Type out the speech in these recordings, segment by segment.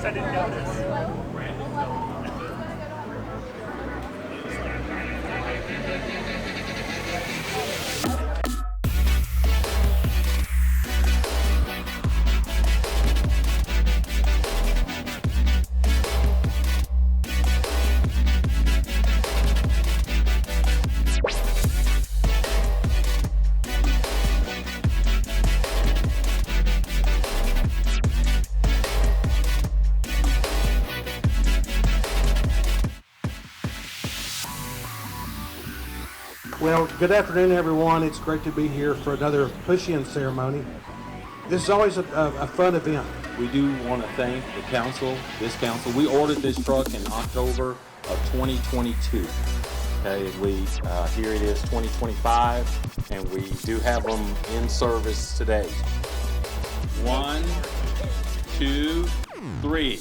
I didn't notice. Well, good afternoon, everyone. It's great to be here for another push-in ceremony. This is always a fun event. We do want to thank the council, this council. We ordered this truck in October of 2022. Okay, here it is 2025, and we do have them in service today. 1, 2, 3.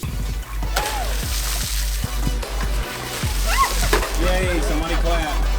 Yay, somebody clap.